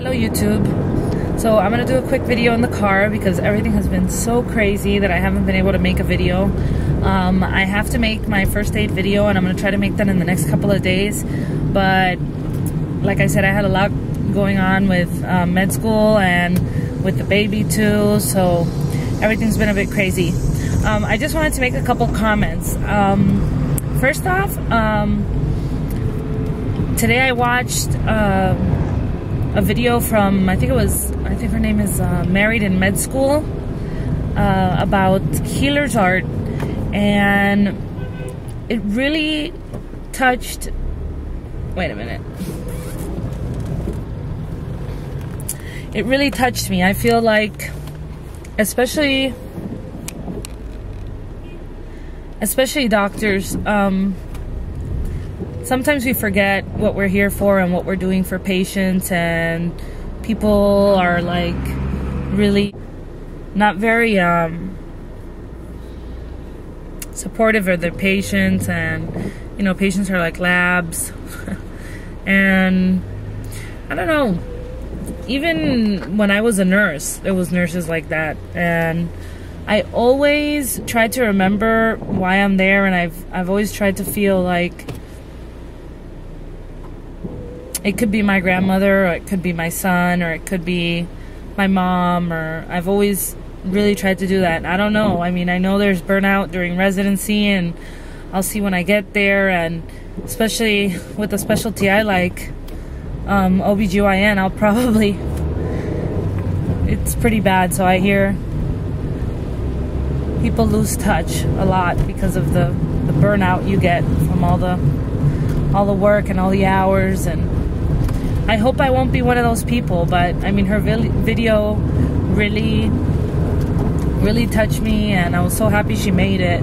Hello YouTube. So I'm gonna do a quick video in the car because everything has been so crazy that I haven't been able to make a video. I have to make my first aid video and I'm gonna try to make that in the next couple of days, but like I said, I had a lot going on with med school and with the baby too, so everything's been a bit crazy. I just wanted to make a couple comments. First off, today I watched a video from, I think her name is Married in Med School, about healer's art, and it really touched, wait a minute, it really touched me. I feel like, especially doctors, sometimes we forget what we're here for and what we're doing for patients, and people are like really not very supportive of their patients, and you know, patients are like labs. And I don't know, even when I was a nurse, there was nurses like that, and I always tried to remember why I'm there, and I've always tried to feel like it could be my grandmother, or it could be my son, or it could be my mom, or I've always really tried to do that. I don't know. I mean, I know there's burnout during residency, and I'll see when I get there, and especially with the specialty I like, OBGYN, I'll probably, it's pretty bad. So I hear people lose touch a lot because of the burnout you get from all the work and all the hours, and I hope I won't be one of those people, but I mean, her video really touched me, and I was so happy she made it.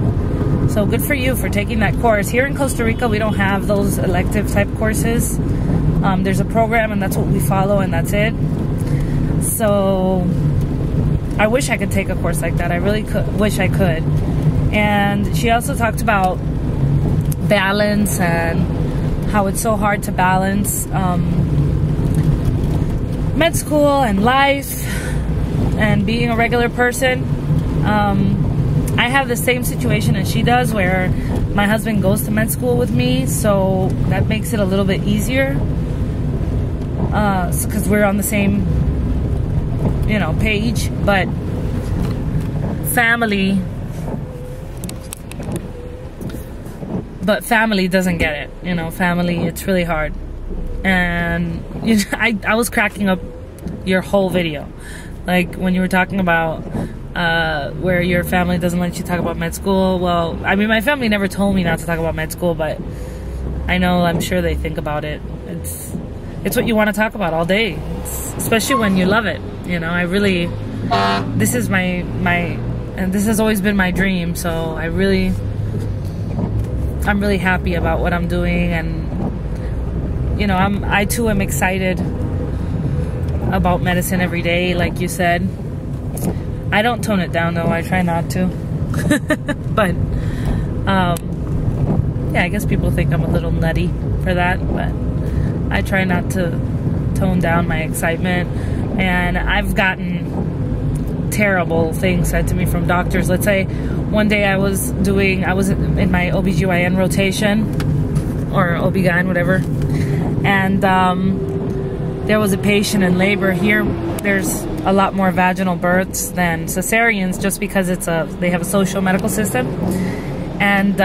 So good for you for taking that course. Here in Costa Rica, we don't have those elective type courses. There's a program, and that's what we follow, and that's it. So I wish I could take a course like that. I really wish I could. And she also talked about balance and how it's so hard to balance med school and life and being a regular person. I have the same situation as she does, where my husband goes to med school with me, so that makes it a little bit easier, because we're on the same, you know, page. But family doesn't get it, you know. Family, it's really hard. And you know, I was cracking up your whole video, like when you were talking about where your family doesn't let you talk about med school. Well, I mean, my family never told me not to talk about med school, but I know, I'm sure they think about it. It's what you want to talk about all day, especially when you love it, you know. I really, this is my and this has always been my dream, so I'm really happy about what I'm doing, and you know, I too am excited about medicine every day, like you said. I don't tone it down though, I try not to. But yeah, I guess people think I'm a little nutty for that, but I try not to tone down my excitement. And I've gotten terrible things said to me from doctors. Let's say one day I was in my OBGYN rotation, or OB-GYN, whatever, and there was a patient in labor. Here there's a lot more vaginal births than cesareans, just because they have a social medical system. And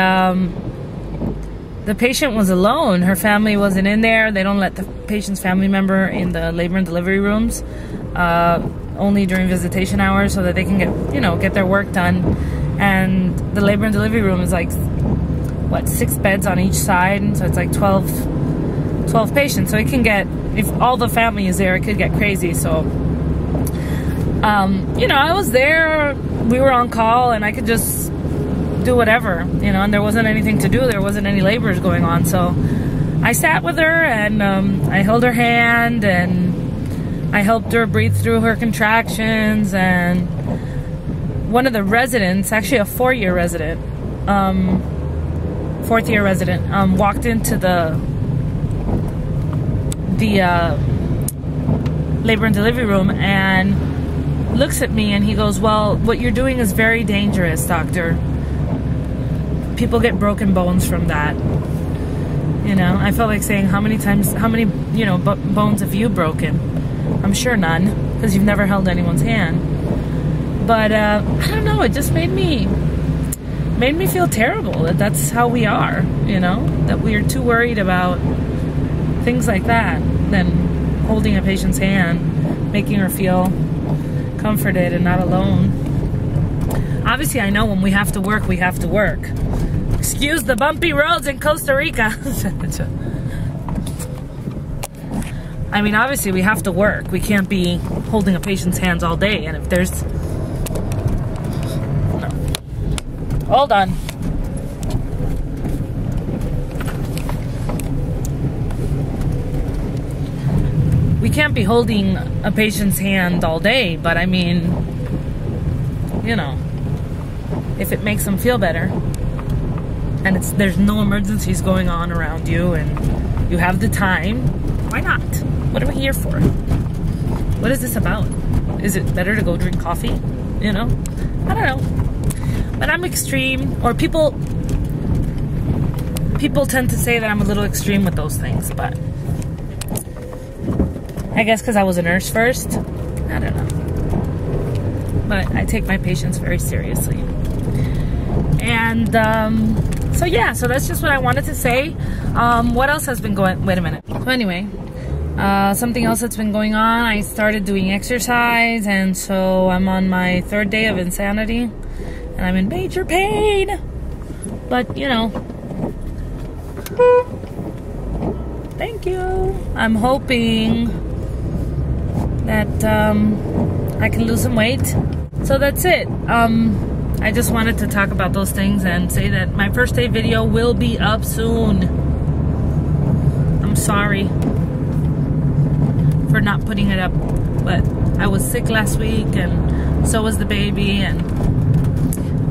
the patient was alone. Her family wasn't in there. They don't let the patient's family member in the labor and delivery rooms, only during visitation hours, so that they can get their work done. And the labor and delivery room is like, what, 6 beds on each side, so it's like 12 patients. So it can get, if all the family is there, it could get crazy. So you know, I was there, we were on call, and I could just do whatever, you know, and there wasn't anything to do. There wasn't any labors going on, so I sat with her, and I held her hand, and I helped her breathe through her contractions. And one of the residents, actually a fourth year resident, walked into the labor and delivery room and looks at me and he goes, well, what you're doing is very dangerous, doctor. People get broken bones from that. You know, I felt like saying, how many, you know, bones have you broken? I'm sure none, because you've never held anyone's hand. But I don't know, it just made me feel terrible that that's how we are, you know, that we are too worried about things like that than holding a patient's hand, making her feel comforted and not alone. Obviously, I know when we have to work, we have to work. Excuse the bumpy roads in Costa Rica. I mean, obviously we have to work. We can't be holding a patient's hands all day. And if there's... No. Hold on. We can't be holding a patient's hand all day, but I mean, you know, if it makes them feel better and there's no emergencies going on around you and you have the time, why not? What are we here for? What is this about? Is it better to go drink coffee? You know? I don't know. But I'm extreme, or people tend to say that I'm a little extreme with those things, but I guess because I was a nurse first. I don't know. But I take my patients very seriously. And so yeah, so that's just what I wanted to say. What else has been going? Wait a minute. So anyway, something else that's been going on. I started doing exercise, and so I'm on my 3rd day of insanity, and I'm in major pain. But you know, thank you. I'm hoping that I can lose some weight. So that's it. I just wanted to talk about those things and say that my first day video will be up soon. I'm sorry for not putting it up, but I was sick last week and so was the baby, and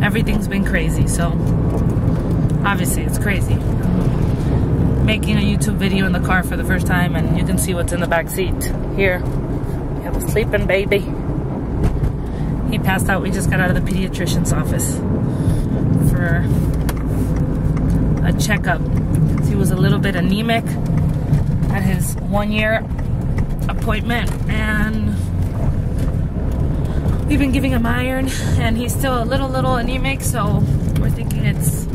everything's been crazy. So obviously it's crazy. I'm making a YouTube video in the car for the first time, and you can see what's in the back seat here. We have a sleeping baby. He passed out. We just got out of the pediatrician's office for a checkup. He was a little bit anemic at his 1-year appointment, and we've been giving him iron, and he's still a little anemic, so we're thinking it's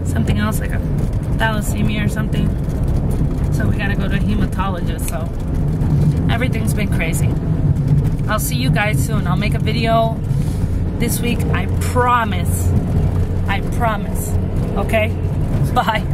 something else, like a thalassemia or something. So we gotta go to a hematologist. So everything's been crazy. I'll see you guys soon. I'll make a video this week. I promise. I promise. Okay? Bye.